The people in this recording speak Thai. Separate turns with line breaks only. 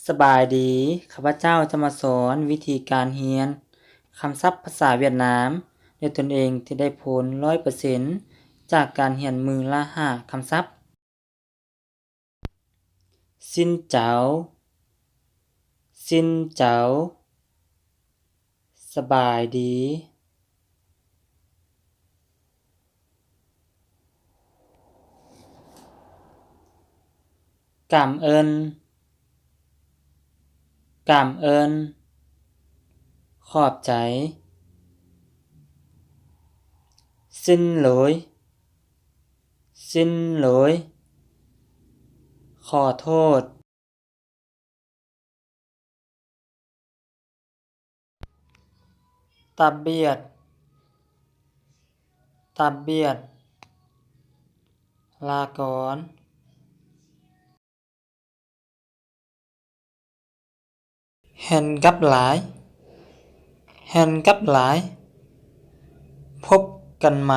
สบายดีข้าพเจ้าจะมาสอนวิธีการเรียนคำศัพท์ภาษาเวียดนามด้วยตนเองที่ได้ผล 100% จากการเรียนมือละ5คำศัพท์ซินเจ้าซินเจ้าสบายดีกำเอิญกำเอิญขอบใจซินโหลยซินโหลยขอโทษตับเบียดตับเบียดลาก่อนแห่นกับหลายแห่นกับหลายพบกันไหม